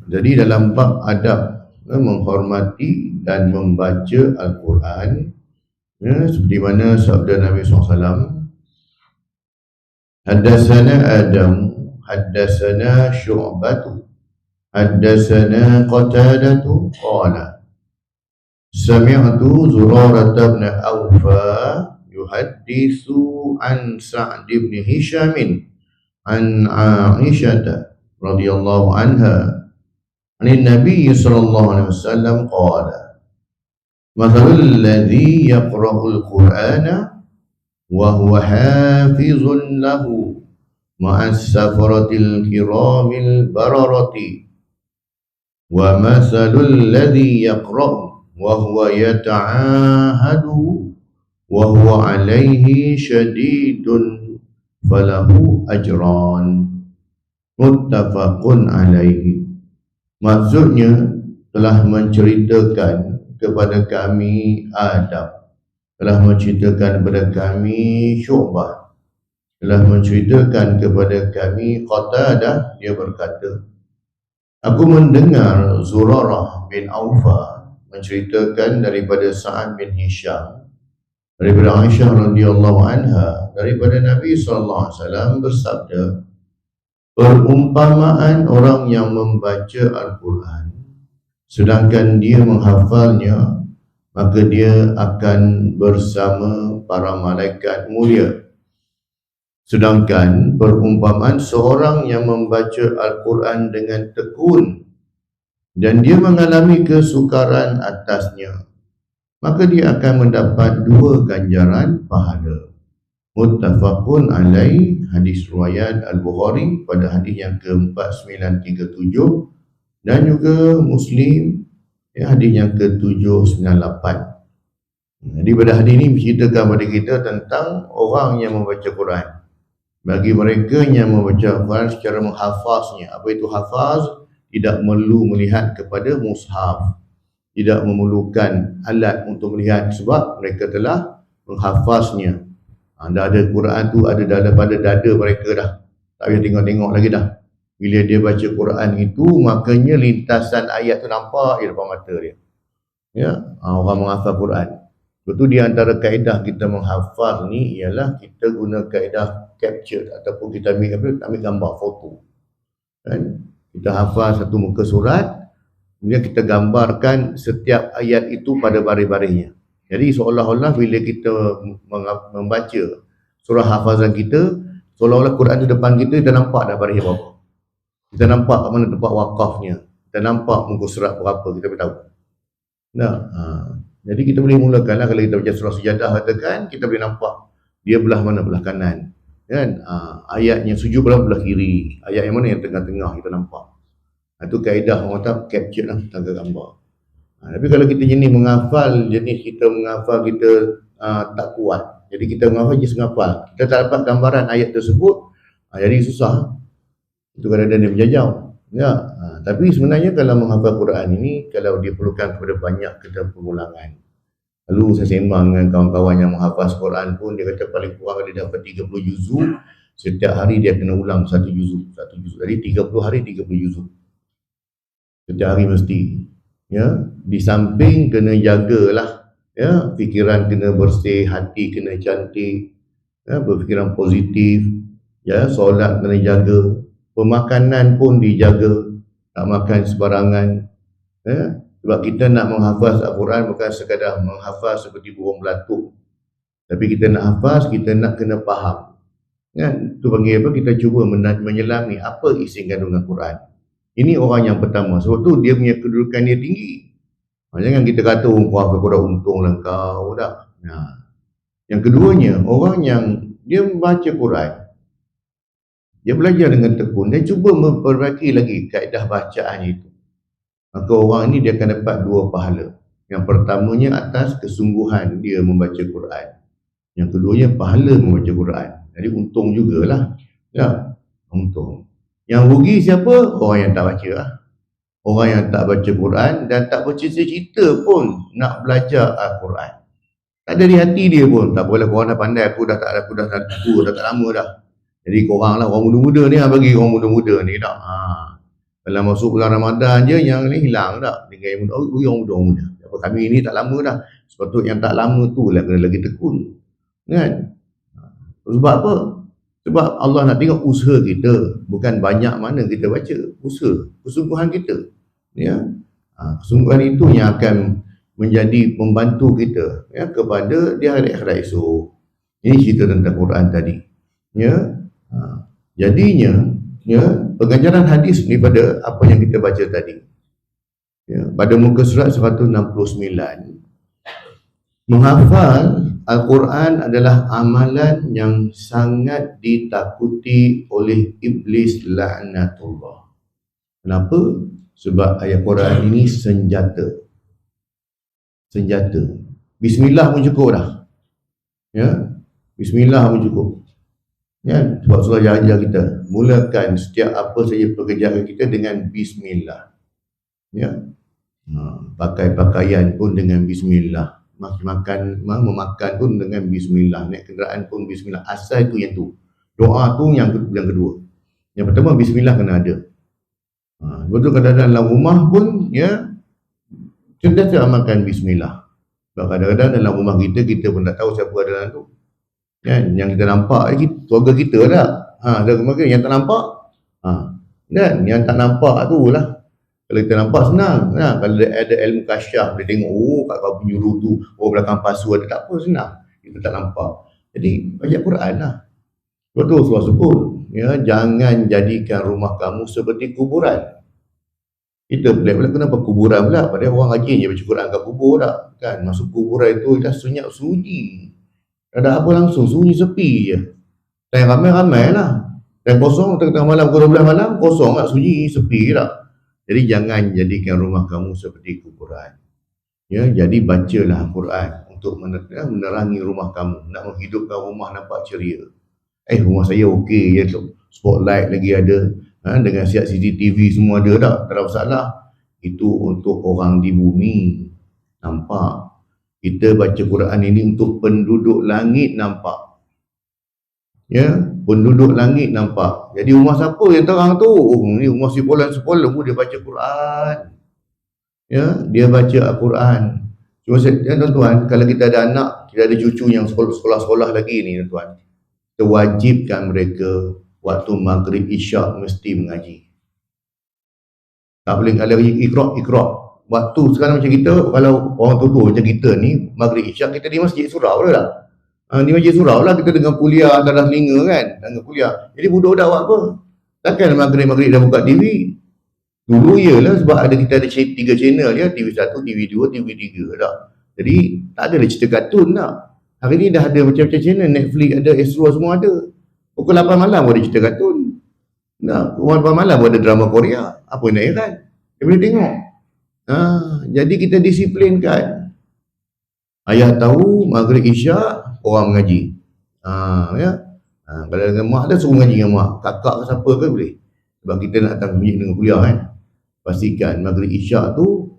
Jadi dalam bab adab menghormati dan membaca Al-Quran, seperti mana sabda Nabi SAW, Haddatsana Adam, haddatsana Syu'batu, haddatsana Qatadatu qala sami'tu Zurarah bin Awfa yuhadditsu an Sa'd bin Hisham an Aisyah radhiyallahu anha an Nabi sallallahu alaihi wasallam qala mathalul ladzi yaqra'ul Qur'ana wa huwa hafizun lahu ma'as safaratil kiramil bararati wa mathalul ladzi yaqra'u wa huwa yata'ahadu wa huwa alaihi syadidun falahu ajran muttafaqun alaihi. Maksudnya telah menceritakan kepada kami Adam, telah menceritakan kepada kami Syu'bah, telah menceritakan kepada kami Qatadah. Dia berkata, aku mendengar Zurarah bin Awfa menceritakan daripada Sa'ad bin Hisham, daripada Aisyah radhiyallahu anha, daripada Nabi sallallahu alaihi wasallam bersabda, perumpamaan orang yang membaca Al-Quran sedangkan dia menghafalnya, maka dia akan bersama para malaikat mulia. Sedangkan perumpamaan seorang yang membaca Al-Quran dengan tekun dan dia mengalami kesukaran atasnya, maka dia akan mendapat 2 ganjaran pahala. Muttafaqun alaih, hadis riwayat Al-Bukhari pada hadis yang ke-4937 dan juga Muslim hadis yang ke-798. Jadi pada hadis ini menceritakan kepada kita tentang orang yang membaca Quran. Bagi mereka yang membaca Quran secara menghafaznya. Apa itu hafaz? Tidak perlu melihat kepada mushaf, tidak memerlukan alat untuk melihat sebab mereka telah menghafaznya. Dah ada Quran tu ada dalam pada dada mereka dah. Tak payah tengok-tengok lagi dah. Bila dia baca Quran itu, makanya lintasan ayat tu nampak di depan mata dia. Ya, orang menghafal Quran. Betul, di antara kaedah kita menghafal ni ialah kita guna kaedah capture ataupun kita ambil gambar foto. Kan? Kita hafal satu muka surat, kemudian kita gambarkan setiap ayat itu pada baris-barisnya. Jadi seolah-olah bila kita membaca surah hafazan kita, seolah-olah Quran di depan kita, kita nampak dah baris berapa. Kita nampak kat mana tempat wakafnya. Kita nampak muka surat berapa, kita boleh tahu. Jadi kita boleh mulakanlah kalau kita baca surah Sajadah katakan, kita boleh nampak dia belah mana, belah kanan. Kan? Ayatnya sujud belah kiri. Ayat yang mana yang tengah-tengah kita nampak. Itu kaedah orang kata capture lah, tangga gambar. Tapi kalau kita jenis menghafal, jenis kita menghafal kita tak kuat. Jadi kita menghafal jenis menghafal. Kita tak dapat gambaran ayat tersebut, jadi susah. Itu kadang-kadang dia menjajau. Ya, tapi sebenarnya kalau menghafal Quran ini, kalau dia perlukan kepada banyak kita pengulangan. Lalu saya sembang dengan kawan-kawan yang menghafal Quran pun, dia kata paling kurang dia dapat 30 juzuk. Setiap hari dia kena ulang satu juzuk. Jadi 30 hari 30 juzuk. Setiap hari mesti. Ya, di samping kena jagalah, ya, fikiran kena bersih, hati kena cantik, ya, berfikiran positif, ya, solat kena jaga, pemakanan pun dijaga, tak makan sebarangan, ya. Sebab kita nak menghafaz Al-Quran bukan sekadar menghafaz seperti burung belatuk, tapi kita nak hafaz, kita nak kena faham, kan? Itu panggil apa? Kita cuba menyelami apa isi kandungan Quran. Ini orang yang pertama. Sebab tu dia punya kedudukan dia tinggi. Jangan kita kata kau dah untung lah kau dah. Yang keduanya, orang yang dia membaca Quran, dia belajar dengan tekun, dia cuba memperbaiki lagi kaedah bacaan itu, maka orang ini dia akan dapat 2 pahala. Yang pertamanya atas kesungguhan dia membaca Quran. Yang keduanya pahala membaca Quran. Jadi untung jugalah. Ya, untung. Yang rugi siapa? Orang yang tak baca lah. Orang yang tak baca Quran dan tak bercita-cita pun nak belajar Al-Quran. Tak ada di hati dia pun. Tak apalah, korang dah pandai, aku dah tak lama dah. Jadi korang lah, orang muda-muda ni bagi orang muda-muda ni tak. Kalau masuk bulan Ramadan je, yang ni hilang dah. Dengan yang muda. Apa kami ni tak lama dah. Sepatutnya yang tak lama tu lah kena lagi tekun. Kan? Sebab apa? Sebab Allah nak tengok usaha kita. Bukan banyak mana kita baca. Usaha. Kesungguhan kita. Ya. Kesungguhan itu yang akan menjadi membantu kita ya, kepada di hari akhirat esok. Ini cerita tentang Quran tadi. Ya. Jadinya ya, pengajaran hadis ni pada apa yang kita baca tadi. Ya, pada muka surat 169, menghafal Al-Quran adalah amalan yang sangat ditakuti oleh iblis laknatullah. Kenapa? Sebab ayat Quran ini senjata. Senjata. Bismillah pun cukup dah. Ya, Bismillah pun cukup. Ya, sebab surah ajar kita mulakan setiap apa saja pekerjaan kita dengan Bismillah. Ya, pakai pakaian pun dengan Bismillah, memakan pun dengan Bismillah, naik kenderaan pun Bismillah. Asal itu yang tu. Doa tu yang kedua. Yang pertama Bismillah kena ada. Betul kadang-kadang dalam rumah pun ya sentiasa amalkan Bismillah. Sebab kadang-kadang dalam rumah kita pun tak tahu siapa ada dalam tu. Kan, yang kita nampak keluarga kita dah. Yang tak nampak dan yang tak nampak tu lah. Kalau kita nampak senang. Kalau ada ilmu kasyaf, dia tengok kat kau penyuruh tu, belakang pasu ada, tak apa, senang. Kita tak nampak. Jadi baca Quran lah. Betul Rasulullah sebut ya, jangan jadikan rumah kamu seperti kuburan. Kita pula kenapa kuburan pula? Padahal orang rajin je baca Quran kat kubur tak? Kan masuk kuburan itu dah senyap sunyi. Ada apa langsung, sunyi sepi je. Dan ramai-ramai lah. Dan kosong, tengah malam, pukul 12 malam, kosong lah, sunyi, sepi tak. Jadi jangan jadikan rumah kamu seperti kuburan. Ya, jadi bacalah Quran untuk menerangi rumah kamu, nak menghidupkan rumah nampak ceria. Rumah saya okey je, spotlight lagi ada, dengan siap CCTV semua ada tak ada masalah. Itu untuk orang di bumi nampak. Kita baca Quran ini untuk penduduk langit nampak. Ya, penduduk langit nampak. Jadi rumah siapa yang terang tu? Ni rumah si Polan dia baca Quran. Ya, dia baca Al-Quran. Cuma tuan-tuan, kalau kita ada anak, kita ada cucu yang sekolah-sekolah lagi ni tuan-tuan, kita wajibkan mereka waktu maghrib isyak mesti mengaji. Tak boleh kalau ikra. Waktu sekarang macam kita, kalau orang tua macam kita ni, maghrib isyak kita di masjid surau lah. Di masjid surau lah kita dengar kuliah antara telinga kan, dengar kuliah. Jadi budak-budak buat apa? Takkan maghrib dah buka TV. Dulu iyalah sebab kita ada 3 channel ya, TV1, TV2, TV3 tak. Jadi tak ada cerita kartun tak. Hari ni dah ada macam-macam channel, Netflix ada, Astro semua ada. Pukul 8 malam ada cerita kartun. Pukul 8 malam ada drama Korea. Apa nak heran? Dia boleh tengok. Jadi kita disiplinkan. Ayah tahu maghrib isyak orang mengaji. Ya. Kalau dengan mak dah suruh mengaji dengan mak. Kakak ke siapa ke boleh. Sebab kita nak datang masjid dengan kuliah kan. Pastikan maghrib isyak tu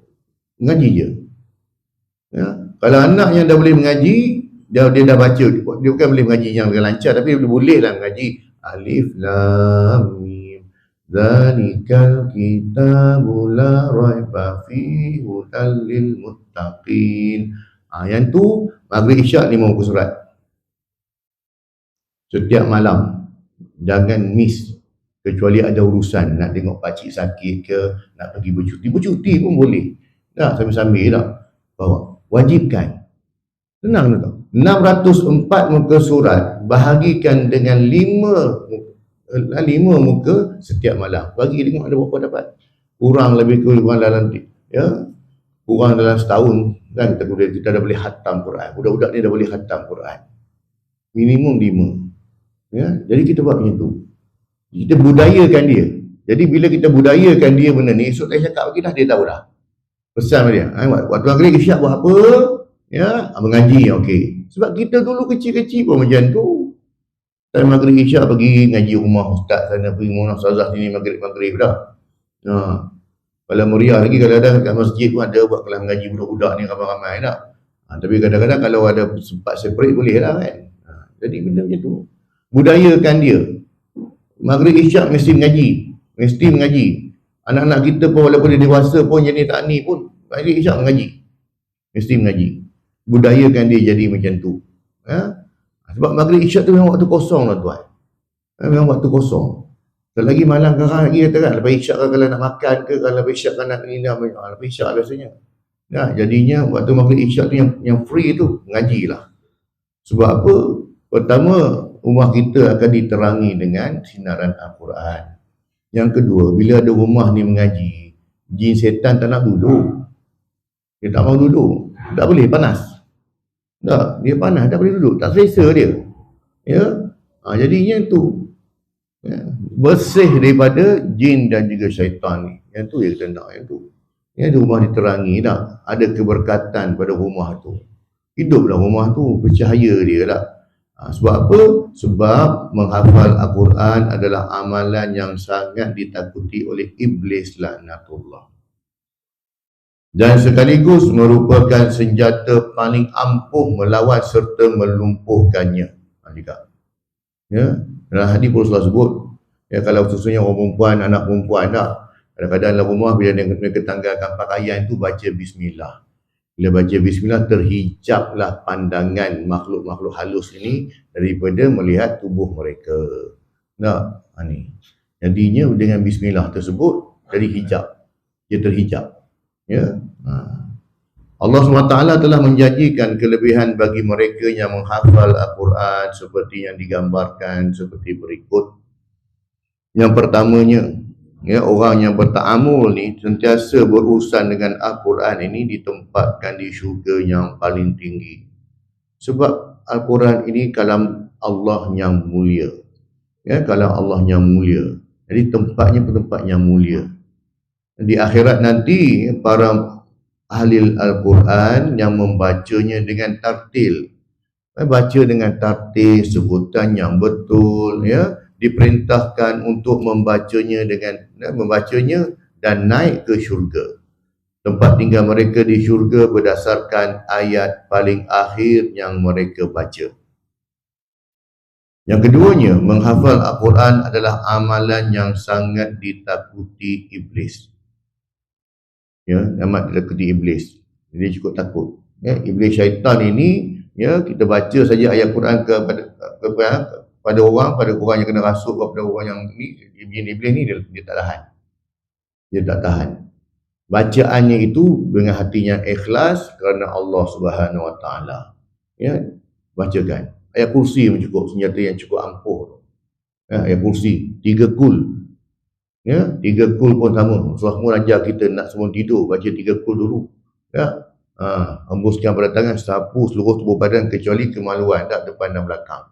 mengaji je. Ya. Kalau anak yang dah boleh mengaji, dia dah baca, dia bukan boleh mengaji yang lancar, tapi dia boleh lah mengaji Alif Lam Mim Zalikal Kitabul La Raiba Fihi Hudal Lil Muttaqin. Yang tu maghrib isyak 5 muka surat. Setiap malam jangan miss, kecuali ada urusan nak tengok pakcik sakit ke, nak pergi bercuti pun boleh. Dah sambil-sambil dah bawa. Wajibkan. Senang tu. 604 muka surat bahagikan dengan 5 muka setiap malam. Bagi tengok ada berapa dapat. Kurang dalam kurang dalam setahun kan kita dah boleh khatam Quran. Budak-budak ni dah boleh khatam Quran. Minimum 5. Ya, jadi kita buat macam tu. Kita budayakan dia. Jadi bila kita budayakan dia benda ni, esok saya cakap bagi dah dia tahu dah. Pesan dia. Waktu maghrib isyak buat apa? Ya, mengaji okey. Sebab kita dulu kecil-kecil pun macam tu. Time maghrib isyak pergi ngaji rumah ustaz sana, pergi rumah ustazah sini maghrib dah. Kalau meriah lagi kalau ada kat masjid pun ada buat kelas mengaji budak-budak ni ramai-ramai tak. Tapi kadang-kadang kalau ada sempat separate boleh lah kan. Jadi benda macam tu. Budayakan dia. Maghrib isyak mesti mengaji. Anak-anak kita pun walaupun dia dewasa pun jenis tak ni pun hari isyak mengaji. Mesti mengaji. Budayakan dia jadi macam tu. Sebab maghrib isyak tu memang waktu kosong lah tuan. Memang waktu kosong. Lagi malam karang lagi kata kan, lepas isyak kalau nak makan ke, kalau lepas isyak kan nak ni, lepas isyak biasanya. Jadinya waktu maghrib isyak tu yang free tu, mengajilah. Sebab apa? Pertama, rumah kita akan diterangi dengan sinaran Al-Quran. Yang kedua, bila ada rumah ni mengaji, jin setan tak nak duduk. Dia tak mau duduk. Tak boleh, panas. Tak, dia panas, tak boleh duduk. Tak selesa dia. Jadinya tu. Bersih daripada jin dan juga syaitan ni. Yang tu yang kita nak. Yang rumah diterangi tak. Ada keberkatan pada rumah tu. Hiduplah rumah tu, bercahaya dia tak. Sebab apa? Sebab menghafal Al-Quran adalah amalan yang sangat ditakuti oleh iblis laknatullah. Dan sekaligus merupakan senjata paling ampuh melawan serta melumpuhkannya. Dalam hadis Rasulullah sebut, kalau khususnya orang perempuan, anak perempuan tak, kadang-kadang dalam rumah bila mereka tanggalkan pakaian tu baca bismillah. Bila baca bismillah, terhijablah pandangan makhluk-makhluk halus ini daripada melihat tubuh mereka. Ni. Jadinya dengan bismillah tersebut jadi hijab. Dia terhijab. Allah SWT telah menjanjikan kelebihan bagi mereka yang menghafal Al-Quran seperti yang digambarkan seperti berikut. Yang pertamanya, orang yang berta'amul ni sentiasa berurusan dengan Al-Quran ini ditempatkan di syurga yang paling tinggi. Sebab Al-Quran ini kalam Allah yang mulia. Kalam Allah yang mulia. Jadi tempatnya pun tempat yang mulia. Di akhirat nanti para ahli Al-Quran yang membacanya dengan tartil. Baca dengan tartil, sebutan yang betul, diperintahkan untuk membacanya dan naik ke syurga. Tempat tinggal mereka di syurga berdasarkan ayat paling akhir yang mereka baca. Yang keduanya, menghafal Al-Quran adalah amalan yang sangat ditakuti iblis. Amat ditakuti iblis. Dia cukup takut. Iblis syaitan ini, kita baca saja ayat Quran pada orang yang kena rasuk, kepada orang yang ni, iblis ni dia tak tahan. Dia tak tahan. Bacaannya itu dengan hati yang ikhlas kerana Allah Subhanahu Wa Taala. Bacakan. Ayat kursi pun cukup, senjata yang cukup ampuh. Ayat kursi 3 kul. 3 kul pun sama. Semua ajar kita nak semua tidur, baca 3 kul dulu. Hembuskan pada tangan, sapu seluruh tubuh badan kecuali kemaluan, tak depan dan belakang.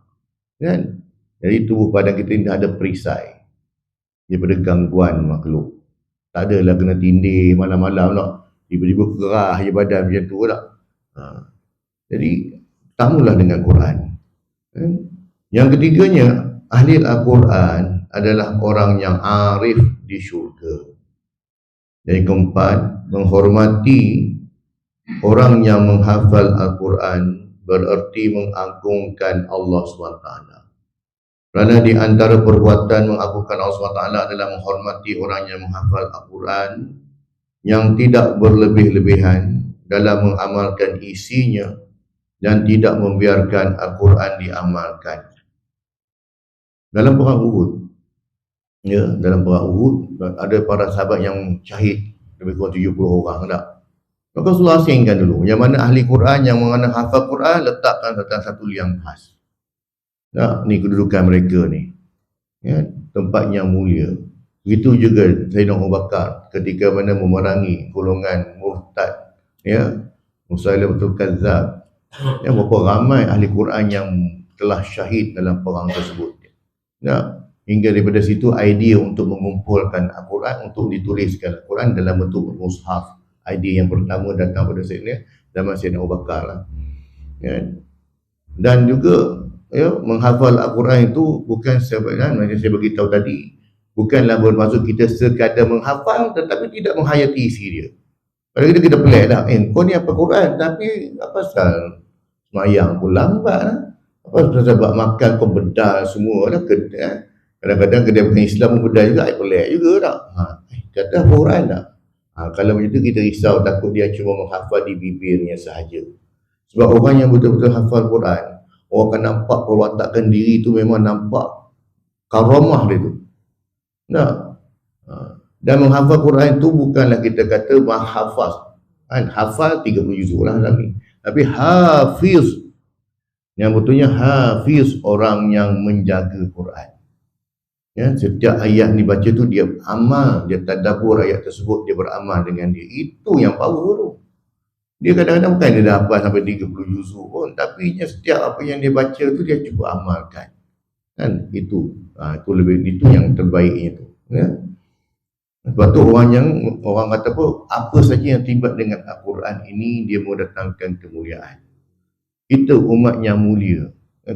Jadi tubuh badan kita ni ada perisai daripada gangguan makhluk. Tak adalah kena tindih malam-malam tak. Tiba-tiba gerah je badan macam tu tak. Jadi tamulah dengan Quran. Yang ketiganya, ahli Al-Quran adalah orang yang arif di syurga. Yang keempat, menghormati orang yang menghafal Al-Quran bererti mengagungkan Allah SWT. Kerana di antara perbuatan mengagungkan Allah SWT adalah menghormati orang yang menghafal Al-Quran yang tidak berlebih-lebihan dalam mengamalkan isinya dan tidak membiarkan Al-Quran diamalkan. Dalam perang Uhud, dalam perang Uhud ada para sahabat yang syahid, lebih kurang 70 orang tak. Maka Rasulullah asingkan dulu, yang mana ahli Quran yang menghafal Quran letakkan satu liang khas. Ni kedudukan mereka ni. Tempat yang mulia. Begitu juga Sayyidina Abu Bakar ketika mana memerangi golongan murtad, Musailamatul Kazzab. Berapa ramai ahli Quran yang telah syahid dalam perang tersebut. Hingga daripada situ idea untuk mengumpulkan Al-Quran untuk dituliskan Al-Quran dalam bentuk mushaf. Idea yang pertama datang pada Sayyidina Abu Bakar lah. Dan juga menghafal Al-Quran itu bukan sebenarnya, macam saya beritahu tadi, bukanlah bermaksud kita sekadar menghafal tetapi tidak menghayati isi dia. Kalau kita pelik dah, kau ni apa Quran tapi apa pasal semayang pun lambat lah. Apa pasal buat makan kau bedal semua lah. Kadang-kadang kedai bukan Islam pun bedal juga, pelik juga tak. Kata hafal Quran tak? Kalau macam tu kita risau, takut dia cuma menghafal di bibirnya sahaja. Sebab orang yang betul-betul hafal Quran, orang akan nampak perwatakan diri tu memang nampak karamah dia tu. Tak? Dan menghafal Quran tu bukanlah kita kata menghafaz. Kan? Hafal 30 juzuk lah dalam ni. Tapi hafiz, yang betulnya hafiz, orang yang menjaga Quran. Ya, setiap ayat dibaca tu dia amal, dia tadabbur ayat tersebut, dia beramal dengan dia. Itu yang power tu. Dia kadang-kadang bukan dia dah hafal sampai 30 juzuk pun, tapi setiap apa yang dia baca tu dia cuba amalkan. Kan? Itu itu yang terbaiknya tu. Ya. Sebab tu orang kata apa saja yang tiba dengan Al-Quran ini dia mendatangkan kemuliaan. Kita umat yang mulia.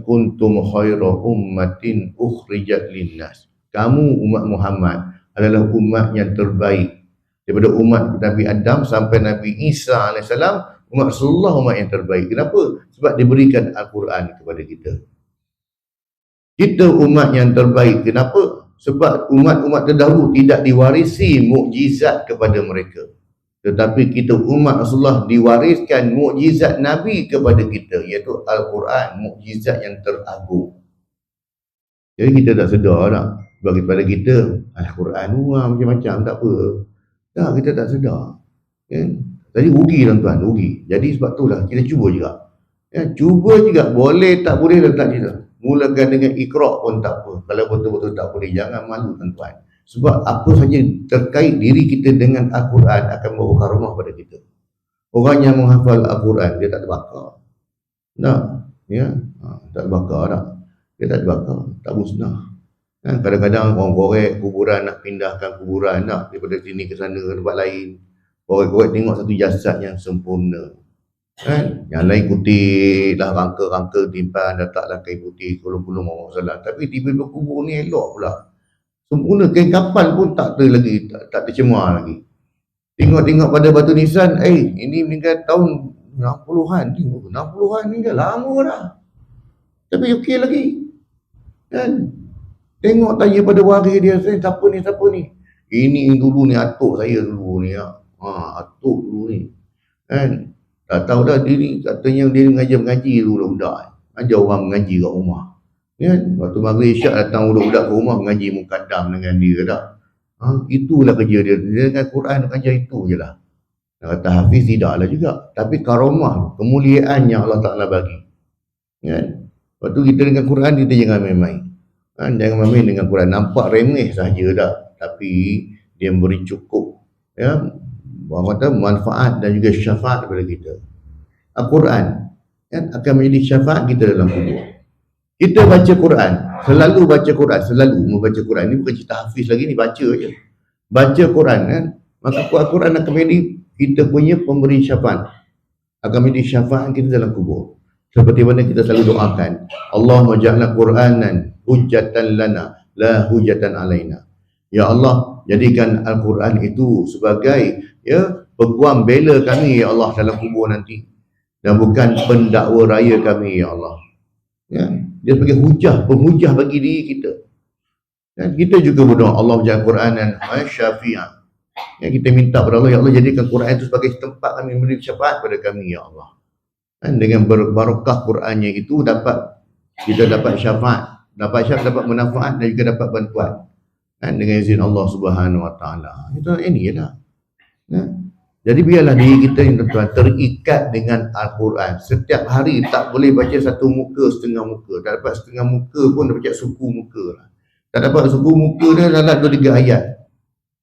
Kuntum khaira ummatin ukhrijat linnas. Kamu umat Muhammad adalah umat yang terbaik daripada umat Nabi Adam sampai Nabi Isa AS. Umat Rasulullah umat yang terbaik. Kenapa? Sebab diberikan Al-Quran kepada kita. Kita umat yang terbaik. Kenapa? Sebab umat-umat terdahulu tidak diwarisi mukjizat kepada mereka. Tetapi kita umat Rasulullah diwariskan mukjizat Nabi kepada kita, iaitu Al-Quran, mukjizat yang teragung. Jadi kita tak sedar tak? Sebab kepada kita Al-Quran macam-macam, tak apa. Tak, kita tak sedar. Kan? Tadi rugi tuan-tuan, rugi. Jadi sebab itulah kita cuba juga. Ya, cuba juga, boleh tak boleh dan tak kita. Mulakan dengan Iqra pun tak apa. Kalau betul-betul tak boleh, jangan malu tuan-tuan. Sebab apa saja terkait diri kita dengan Al-Quran akan membawa karamah pada kita. Orang yang menghafal Al-Quran, dia tak terbakar. Tak? Ya? Tak terbakar tak? Dia tak terbakar, tak musnah. Kan? Kadang-kadang orang korek kuburan, nak pindahkan kuburan tak? Daripada sini ke sana ke tempat lain. Korek-korek tengok satu jasad yang sempurna. Kan? Yang lain kutip lah, rangka-rangka timpan letaklah kain putih kulung-kulung Allah. Tapi tiba-tiba kubur ni elok pula. Sempurna, kain kapal pun tak lagi, tak tercemar lagi. Tengok-tengok pada batu nisan, ini meninggal tahun 60-an. 60-an meninggal, lama dah. Tapi okey lagi. Kan? Tengok tanya pada waris dia, siapa ni? Ini dulu ni, atuk saya dulu ni. Atuk dulu ni. Kan? Tak tahu dah dia ni, katanya dia mengaji dulu budak. Ajar orang mengaji kat rumah. Kan? Waktu maghrib isyak datang budak-budak ke rumah mengaji mukaddam dengan dia tak. Itulah kerja dia. Dia dengan Quran ajar itu je lah. Kata hafiz tidaklah juga. Tapi karamah, kemuliaan yang Allah Ta'ala bagi. Kan? Waktu kita dengan Quran, kita jangan main-main. Kan? Jangan main-main dengan Quran. Nampak remeh sahaja tak. Tapi dia memberi cukup. Ya, orang kata manfaat dan juga syafaat kepada kita. Al-Quran kan, akan menjadi syafaat kita dalam kubur. Kita baca Quran, selalu baca Quran, selalu membaca Quran. Ini bukan cerita hafiz lagi, ni baca je. Baca Quran kan, maka Al-Quran akan menjadi kita punya pemberi syafaat. Akan menjadi syafaat kita dalam kubur. Seperti mana kita selalu doakan, Allahumma ja'alna Qur'anan hujjatan lana la hujjatan alaina. Ya Allah, jadikan Al-Quran itu sebagai peguam bela kami ya Allah dalam kubur nanti, dan bukan pendakwa raya kami ya Allah. Ya, dia sebagai penghujah bagi diri kita. Dan kita juga berdoa, Allah jadikan Quran dan syafi'ah. Ya, kita minta kepada Allah, ya Allah jadikan Quran itu sebagai tempat kami memberi syafaat pada kami ya Allah. Dan dengan berbarakah Qurannya itu kita dapat syafaat, dapat manfaat dan juga dapat bantuan. Dan dengan izin Allah Subhanahu Wa Taala. Itu ini lah. Ya. Jadi biarlah diri kita yang terikat dengan Al-Quran. Setiap hari tak boleh baca satu muka, setengah muka. Tak dapat setengah muka pun dah baca suku muka lah. Tak dapat suku muka dia dalam 2-3 ayat.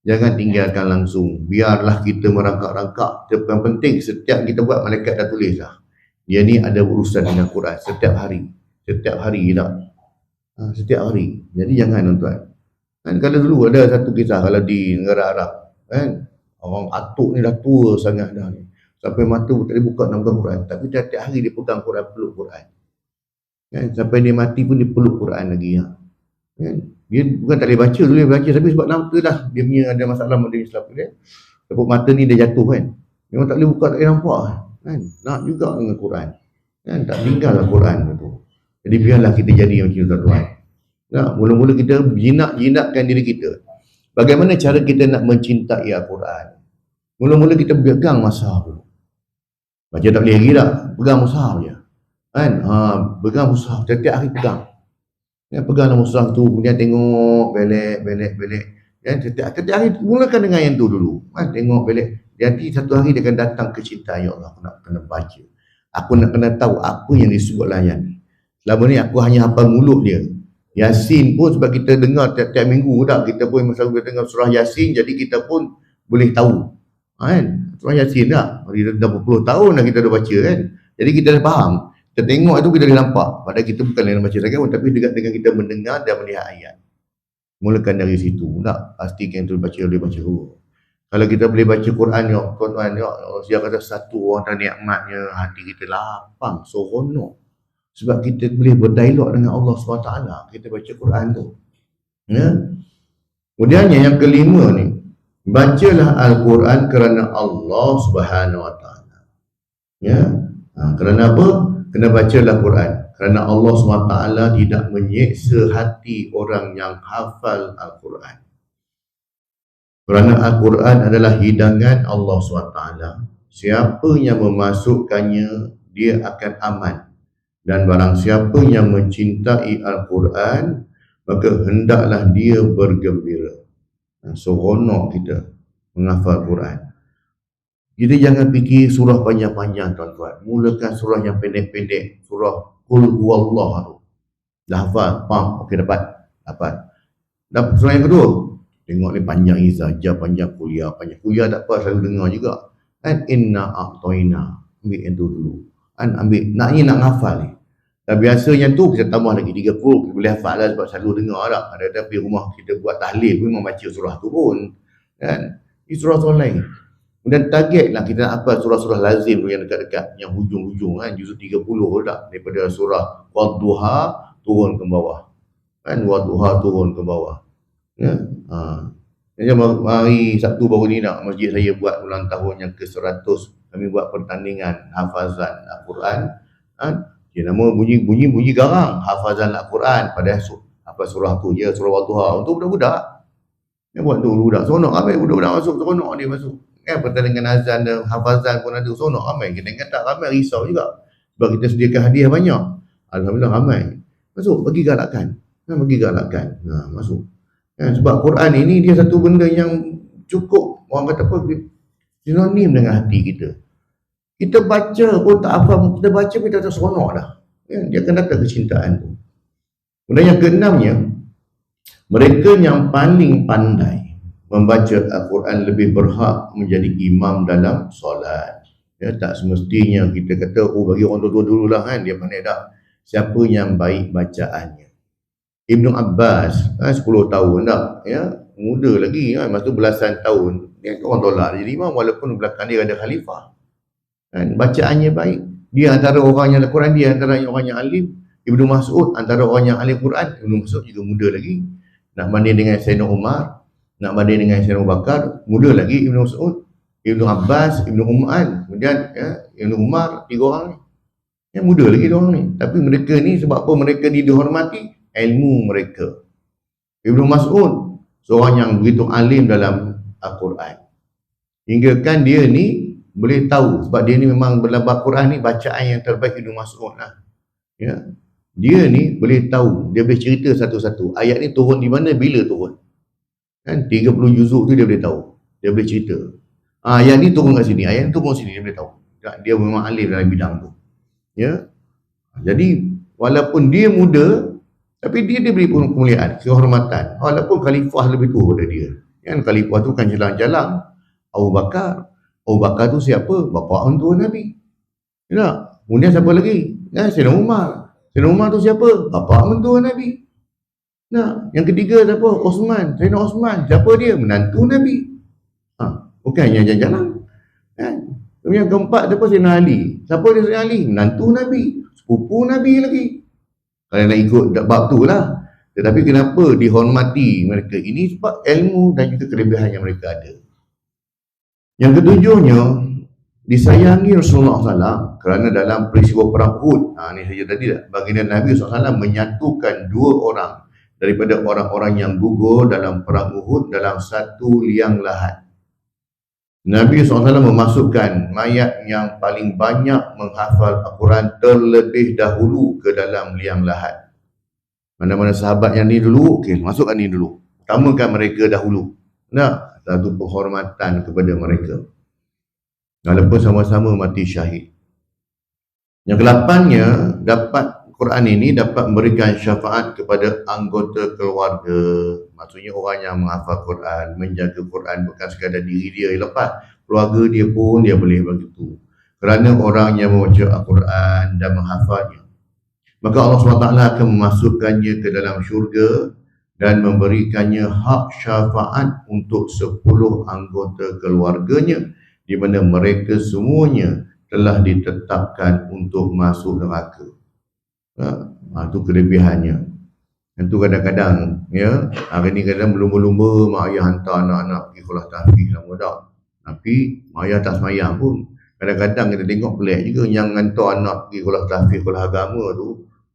Jangan tinggalkan langsung. Biarlah kita merangkak-rangkak. Yang penting setiap kita buat, malaikat dah tulis lah. Dia ni ada urusan dengan Quran setiap hari. Setiap hari tak? Setiap hari. Jadi jangan tuan-tuan. Kan kalau dulu ada satu kisah kalau di negara Arab. Kan? Orang atuk ni dah tua sangat dah ni. Sampai mata tak boleh buka nak pegang Quran. Tapi setiap hari dia pegang Quran, peluk Quran. Kan? Sampai dia mati pun dia peluk Quran lagi. Kan? Dia bukan tak boleh baca, boleh baca. Tapi sebab nampak dah dia punya ada masalah modern Islam dia. Tepuk mata ni dia jatuh kan. Memang tak boleh buka, tak boleh nampak. Kan? Nak juga dengan Quran. Kan? Tak tinggallah Quran tu. Jadi biarlah kita jadi macam tu tuan-tuan. Nah, mula-mula kita jinak-jinakkan diri kita. Bagaimana cara kita nak mencintai Al-Quran? Mula-mula kita pegang mushaf dulu. Baca tak boleh lagi tak? Pegang mushaf je. Kan? Pegang mushaf. Setiap hari pegang. Ya, peganglah mushaf tu, kemudian tengok, belik. Dan setiap hari mulakan dengan yang tu dulu. Kan? Tengok, belik. Nanti satu hari dia akan datang kecintaan, ya Allah, aku nak kena baca. Aku nak kena tahu apa yang disebut layan ni. Selama ni aku hanya hafal mulut dia. Yasin pun sebab kita dengar tiap-tiap minggu tak, kita pun selalu dengar surah Yasin, jadi kita pun boleh tahu. Kan? Surah Yasin tak? Dah berpuluh tahun dah kita dah baca kan. Jadi kita dah faham. Kita tengok itu kita dah nampak. Padahal kita bukan yang baca sangat pun, tapi dengan kita mendengar dan melihat ayat. Mulakan dari situ. Tak? Pastikan itu boleh baca dulu. Kalau kita boleh baca Quran, ya tuan-tuan, ya dia kata satu orang dan nikmatnya, hati kita lapang, seronok. Sebab kita boleh berdialog dengan Allah SWT. Kita baca Quran tu. Ya. Kemudian yang kelima ni, bacalah Al-Quran kerana Allah SWT. Ya. Kerana apa? Kena bacalah Quran. Kerana Allah SWT tidak menyeksa hati orang yang hafal Al-Quran. Kerana Al-Quran adalah hidangan Allah SWT. Siapa yang memasukkannya, dia akan aman. Dan barang siapa yang mencintai Al-Quran, maka hendaklah dia bergembira. Seronok kita menghafal Quran. Kita jangan fikir surah panjang-panjang, tuan-tuan. Mulakan surah yang pendek-pendek. Surah Qul Huwallah tu. Dah hafal? Faham? Okey, dapat. Dan surah yang kedua, tengok ni panjang izah, panjang kuliah. Kuliah tak apa, selalu dengar juga. Kan inna a'toina. Ambil yang tu dulu. Kan ambil, nak hafal ni. Dan biasanya tu kita tambah lagi 30, kita boleh hafal lah sebab selalu dengar tak. Ada pergi rumah kita buat tahlil pun memang baca surah tu pun. Kan? Ini surah-surah lain. Kemudian target lah kita nak hafal surah-surah lazim tu yang dekat-dekat, yang hujung-hujung kan, juzuk 30 tak. Daripada surah Wadduha turun ke bawah. Kan, Wadduha turun ke bawah. Ya. Macam hari Sabtu baru ni nak masjid saya buat ulang tahun yang ke-100. Kami buat pertandingan hafazan Al-Quran. Nama bunyi garang, hafazan Al-Quran pada apa surah tu je, surah Wadduha. Untuk budak-budak. Dia buat tu budak. Seronok ramai budak-budak masuk, seronok dia masuk. Kan pertandingan azan dan hafazan pun ada, seronok ramai. Kita ingat tak ramai, risau juga. Sebab kita sediakan hadiah banyak. Alhamdulillah ramai. Masuk, bagi galakan. Masuk. Sebab Quran ini dia satu benda yang cukup, orang kata apa, sinonim dengan hati kita. Kita baca pun tak apa, kita baca pun kita tak seronok dah. Dia akan datang kecintaan tu. Kemudian yang keenamnya, mereka yang paling pandai membaca Al-Quran lebih berhak menjadi imam dalam solat. Ya, tak semestinya kita kata, bagi orang tua-tua dululah kan, dia pandai tak. Siapa yang baik bacaannya. Ibnu Abbas, 10 tahun tak, ya, muda lagi, masa tu belasan tahun, dia orang tolak jadi imam walaupun belakang dia ada khalifah. Kan, bacaannya baik. Dia antara orang yang Al-Quran, dia antara orang yang alim. Ibnu Mas'ud antara orang yang alim Quran. Ibnu Mas'ud juga muda lagi. Nak banding dengan Sayyidina Umar, nak banding dengan Sayyidina Abu Bakar, muda lagi Ibnu Mas'ud, Ibnu Abbas, Ibnu Umar, kemudian Ibnu Umar, 3 orang ni. Yang muda lagi orang ni. Tapi mereka ni sebab apa mereka ni dihormati? Ilmu mereka. Ibnu Mas'ud seorang yang begitu alim dalam Al-Quran. Hingga kan dia ni boleh tahu sebab dia ni memang dalam Al-Quran ni bacaan yang terbaik Ibnu Mas'ud lah. Ya. Dia ni boleh tahu, dia boleh cerita satu-satu. Ayat ni turun di mana, bila turun. Kan 30 juzuk tu dia boleh tahu. Dia boleh cerita. Ayat ni turun kat sini, ayat ni turun sini, dia boleh tahu. Dia memang alim dalam bidang tu. Ya. Jadi walaupun dia muda, tapi dia beri kemuliaan, kehormatan. Walaupun khalifah lebih tua daripada dia. Kan khalifah tu kan jalan-jalan. Abu Bakar tu siapa? Bapa mentua Nabi. Ya. Kemudian siapa lagi? Sayyidina Umar. Sayyidina Umar tu siapa? Bapa mentua Nabi. Nah, yang ketiga siapa? Osman. Sayyidina Osman. Siapa dia? Menantu Nabi. Bukan hanya jalan-jalan. Kan? Kemudian keempat siapa? Sayyidina Ali. Siapa dia Sayyidina Ali? Menantu Nabi. Sepupu Nabi lagi. Kalau nak ikut bab tu lah. Tetapi kenapa dihormati mereka? Ini sebab ilmu dan juga kelebihan yang mereka ada. Yang ketujuhnya, disayangi Rasulullah SAW kerana dalam peristiwa perang Uhud, ni saja tadi dah, baginda Nabi SAW menyatukan 2 orang daripada orang-orang yang gugur dalam perang Uhud dalam satu liang lahat. Nabi SAW memasukkan mayat yang paling banyak menghafal Al-Quran terlebih dahulu ke dalam liang lahat. Mana-mana sahabat yang ni dulu, okey, masukkan ni dulu. Utamakan mereka dahulu. Nah, satu penghormatan kepada mereka. Walaupun sama-sama mati syahid. Yang ke-8-nya, Quran ini dapat memberikan syafaat kepada anggota keluarga. Maksudnya orang yang menghafal Quran, menjaga Quran bukan sekadar diri dia yang lepas, keluarga dia pun dia boleh begitu. Kerana orang yang membaca Al-Quran dan menghafalnya, maka Allah SWT akan memasukkannya ke dalam syurga dan memberikannya hak syafaat untuk 10 anggota keluarganya, di mana mereka semuanya telah ditetapkan untuk masuk neraka. Itu kelebihannya. Itu kadang-kadang ya, hari ni kadang berlumba-lumba mak ayah hantar anak-anak pergi sekolah tahfiz sama dak. Tapi mak ayah tak semayang pun. Kadang-kadang kita tengok pelik juga yang hantar anak pergi sekolah tahfiz, sekolah agama tu,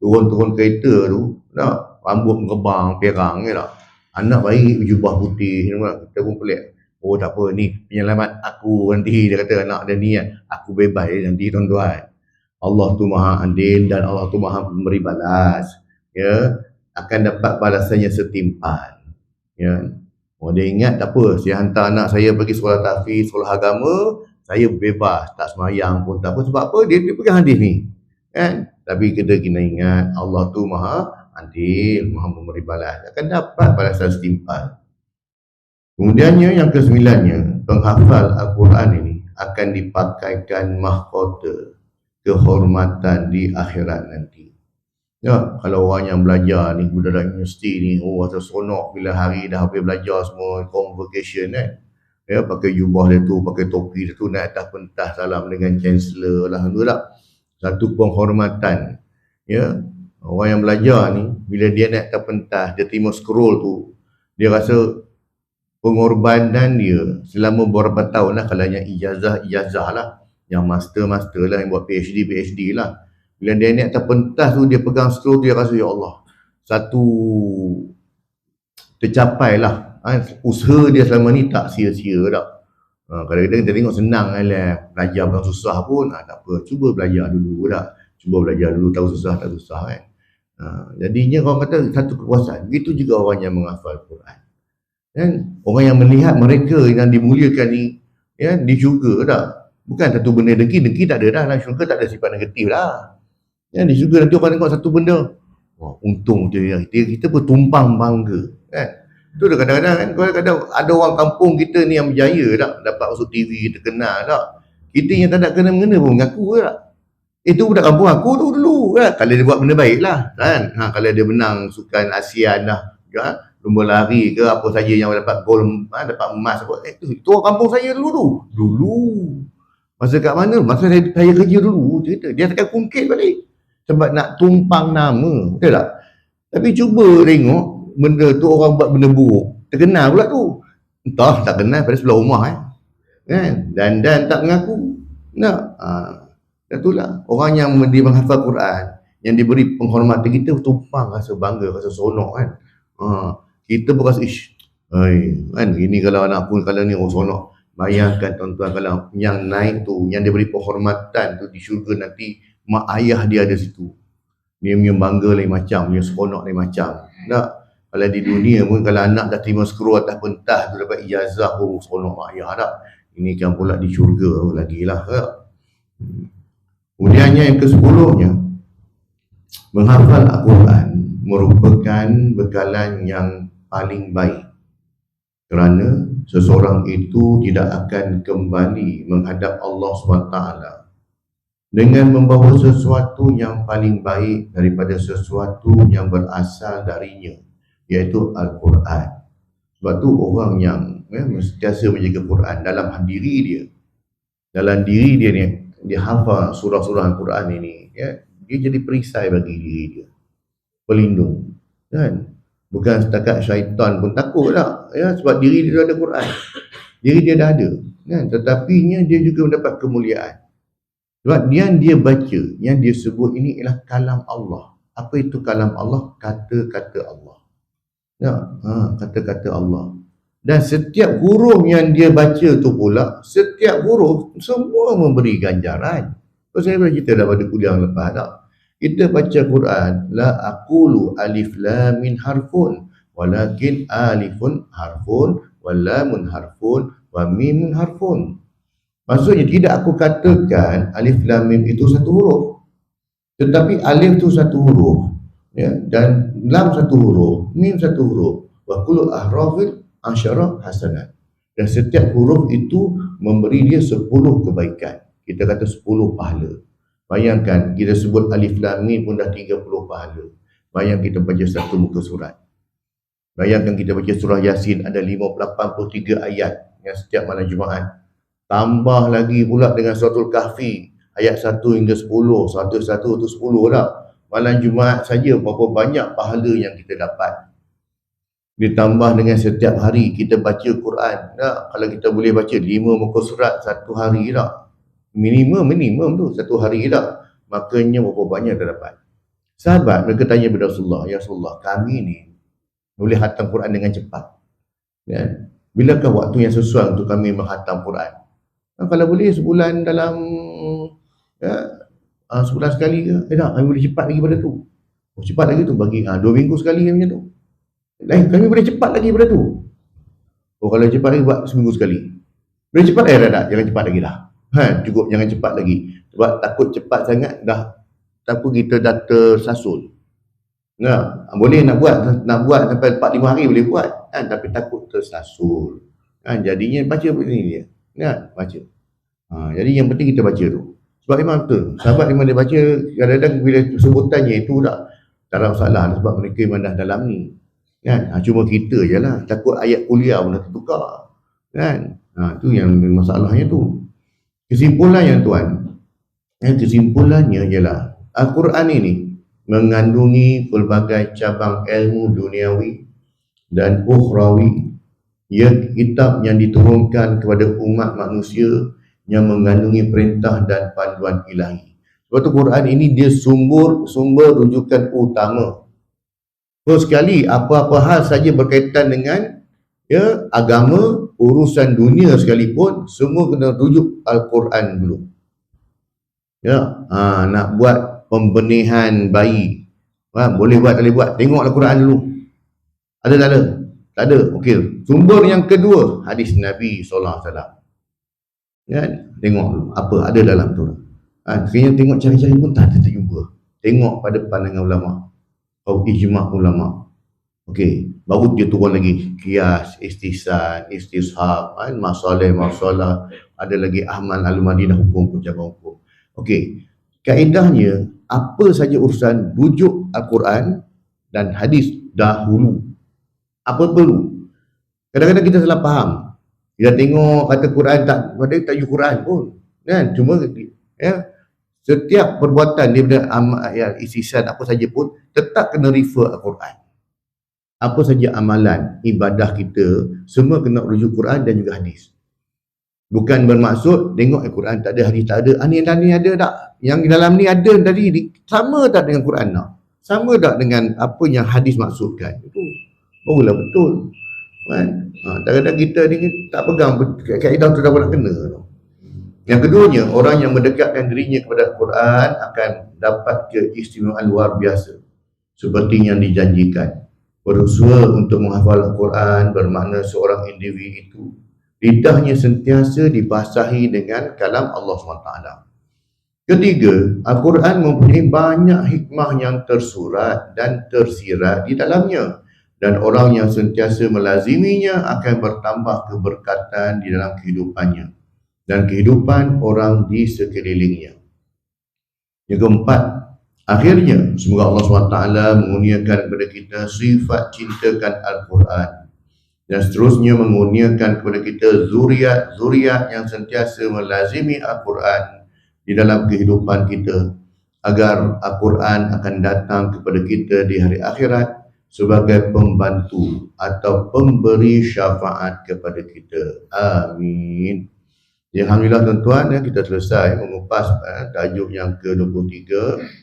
turun-turun kereta tu, dak, rambut ngebang, perang ya dak. Anak baik jubah putih, kita pun pelik. Oh tak apa, ni penyelamat aku nanti, dia kata anak dia ni kan, aku bebas nanti tuan-tuan. Allah tu maha adil dan Allah tu maha memberi balas, ya, akan dapat balasannya setimpal, ya. Oh dia ingat tak apa, saya hantar anak saya pergi sekolah tahfiz, sekolah agama, saya bebas, tak semayang pun tak apa. Sebab apa? Dia pegang hadis ni, kan? Tapi kita kena ingat Allah tu maha adil, maha memberi balas, akan dapat balasan setimpal. Kemudiannya yang ke-9-nya, penghafal Al-Quran ini akan dipakaikan mahkota kehormatan di akhirat nanti. Ya, kalau orang yang belajar ni, budak universiti ni, oh rasa seronok bila hari dah habis belajar semua convocation kan. Ya, pakai jubah dia tu, pakai topi dia tu, naik atas pentas salam dengan chancellor lah, tak? Satu penghormatan. Ya, orang yang belajar ni, bila dia naik atas pentas, dia terima scroll tu, dia rasa pengorbanan dia selama beberapa tahun lah, kalau yang ijazah lah, yang master lah, yang buat PhD lah. Bila dia naik atas pentas tu, dia pegang scroll, dia rasa ya Allah, satu tercapai lah, usaha dia selama ni tak sia-sia tak. Kadang-kadang kita tengok senang lah, belajar bukan susah pun, tak apa, cuba belajar dulu tak, cuba belajar dulu, tahu susah tak susah kan. Jadinya orang kata satu kepuasan. Begitu juga orang yang menghafal Quran, kan? Orang yang melihat mereka yang dimuliakan ni, ya, di syurga tak, bukan satu benda dengki tak ada dah lah. Syurga tak ada sifat negatif lah. Ya, di syurga nanti orang tengok satu benda, wah untung kita bertumpang bangga, kan? Itu dah kadang-kadang kan, kadang-kadang ada orang kampung kita ni yang berjaya tak, dapat masuk TV, terkenal tak. Kita yang tak ada kena-mengena pun mengaku tak. Itu budak kampung aku tu dulu kan, kalau dia buat benda baik lah kan. Kalau dia menang sukan ASEAN lah, kan? Lomba lari ke apa saja yang dapat gol, dapat emas apa, itu orang kampung saya dulu masa kat mana, masa saya kerja dulu, dia takkan kungkit balik sebab nak tumpang nama, betul tak? Tapi cuba tengok benda tu, orang buat benda buruk, terkenal pula tu, entah tak kenal pada sebelah rumah kan, dan tak mengaku. Itulah orang yang menghafal Quran, yang diberi penghormatan, kita tumpang rasa bangga, rasa seronok kan. Kita pun rasa kan, ini kalau anak pun kalau ni seronok. Bayangkan tuan-tuan, kalau yang naik tu, yang diberi penghormatan tu di syurga nanti, mak ayah dia ada situ, dia punya bangga lain macam, dia seronok lain macam. Tak, kalau di dunia pun kalau anak dah terima scroll atas pentas tu, dapat ijazah pun seronok mak ayah tak. Ini kan pula di syurga lagi lah tak? Kemudiannya yang ke-10-nya, menghafal Al-Quran merupakan bekalan yang paling baik, kerana seseorang itu tidak akan kembali menghadap Allah SWT dengan membawa sesuatu yang paling baik daripada sesuatu yang berasal darinya, iaitu Al-Quran. Sebab tu orang yang sentiasa menjaga Quran dalam diri dia, ni, dia hafal surah-surah Al-Quran ini, ya, dia jadi perisai bagi diri dia, pelindung, kan? Bukan setakat syaitan pun takut tak, ya, sebab diri dia dah ada Quran, diri dia dah ada, kan? Tetapinya dia juga mendapat kemuliaan sebab yang dia baca, yang dia sebut ini ialah kalam Allah. Apa itu kalam Allah? Kata-kata Allah. Ya, kata-kata Allah. Dan setiap huruf yang dia baca tu pula, setiap huruf semua memberi ganjaran. So, saya pernah cerita dah pada kuliah yang lepas tak? Kita baca Quran, la aqulu alif lam min harfun, walakin alifun harfun, wa lamun harfun, wa mimun harfun. Maksudnya tidak aku katakan alif lam mim itu satu huruf, tetapi alif itu satu huruf, ya, dan lam satu huruf, mim satu huruf, wa kullu ahrafil asyara hasanat. Dan setiap huruf itu memberi dia 10 kebaikan. Kita kata 10 pahala. Bayangkan kita sebut alif lam mim pun dah 30 pahala. Bayangkan kita baca satu muka surat. Bayangkan kita baca surah Yasin ada 83 ayat yang setiap malam Jumaat. Tambah lagi pula dengan suratul Kahfi ayat 1 hingga 10, 1 tu 10 lah. Malam Jumaat saja berapa banyak pahala yang kita dapat. Ditambah dengan setiap hari kita baca Quran. Nah, kalau kita boleh baca 5 muka surat satu hari tak? Minimum tu satu hari tak? Makanya berapa banyak kita dapat. Sahabat mereka tanya kepada Rasulullah, ya Rasulullah, kami ni boleh hatam Quran dengan cepat. Ya? Bilakah waktu yang sesuai untuk kami menghatam Quran? Nah, kalau boleh sebulan dalam sebulan sekali ke? Tak, kami boleh cepat lagi pada tu. Cepat lagi tu bagi 2 minggu sekali macam tu. Kami boleh cepat lagi pada tu. Kalau cepat lagi buat seminggu sekali. Boleh cepat tak? Jangan cepat lagi dah. Cukup jangan cepat lagi. Sebab takut cepat sangat dah takut kita dah tersasul. Boleh nak buat sampai 4-5 hari boleh buat, tapi takut tersasul. Jadinya baca begini dia. Baca. Jadi yang penting kita baca tu. Sebab memang betul. Sahabat memang dia baca kadang-kadang bila sebutannya itu tak ada masalah sebab mereka memang dah dalam ni. Cuma kita je lah takut ayat kuliah pun dah tertukar. Tu yang masalahnya tu. Kesimpulannya tuan, kesimpulannya ialah Al-Quran ini mengandungi pelbagai cabang ilmu duniawi dan ukhrawi. Ia kitab yang diturunkan kepada umat manusia yang mengandungi perintah dan panduan ilahi. Sebab tu Quran ini dia sumber rujukan utama. Sekali apa-apa hal saja berkaitan dengan agama, urusan dunia sekalipun, semua kena rujuk Al-Quran dulu. Nak buat pembenihan bayi, boleh buat tak boleh buat, tengok Al-Quran dulu. Ada tak ada? Tak ada. Okey. Sumber yang kedua, hadis Nabi SAW. Tengok dulu apa ada dalam tu. Kena tengok cari-cari pun tak jumpa. Tengok pada pandangan ulama atau ijma' ulama. Okey, baru dia turun lagi qiyas, istihsan, istishab, masalah, ada lagi Ahmad Al-Madinah hukum cabang hukum. Okey, kaedahnya apa saja urusan rujuk Al-Quran dan hadis dahulu. Apa perlu? Kadang-kadang kita salah faham. Kita tengok kata Quran tak tajuk Quran pun. Cuma setiap perbuatan daripada istihsan apa saja pun tetap kena refer Al-Quran. Apa saja amalan, ibadah kita, semua kena rujuk Quran dan juga hadis. Bukan bermaksud tengok Al-Quran tak ada, hadis tak ada. Ni ada tak? Yang dalam ni ada tadi, sama tak dengan Quran tak? Sama tak dengan apa yang hadis maksudkan? Itu barulah betul. Kadang-kadang kita ni tak pegang kaedah tu dah nak kena. Yang keduanya, orang yang mendekatkan dirinya kepada Al-Quran akan dapat keistimewaan luar biasa seperti yang dijanjikan. Berusaha untuk menghafal Al-Quran bermakna seorang individu itu lidahnya sentiasa dibasahi dengan kalam Allah SWT. Ketiga, Al-Quran mempunyai banyak hikmah yang tersurat dan tersirat di dalamnya, dan orang yang sentiasa melaziminya akan bertambah keberkatan di dalam kehidupannya dan kehidupan orang di sekelilingnya. Yang keempat, akhirnya semoga Allah SWT mengurniakan kepada kita sifat cintakan Al-Quran dan seterusnya mengurniakan kepada kita zuriat yang sentiasa melazimi Al-Quran di dalam kehidupan kita, agar Al-Quran akan datang kepada kita di hari akhirat sebagai pembantu atau pemberi syafaat kepada kita. Amin. Alhamdulillah tuan-tuan, kita selesai mengupas tajuk yang ke-23.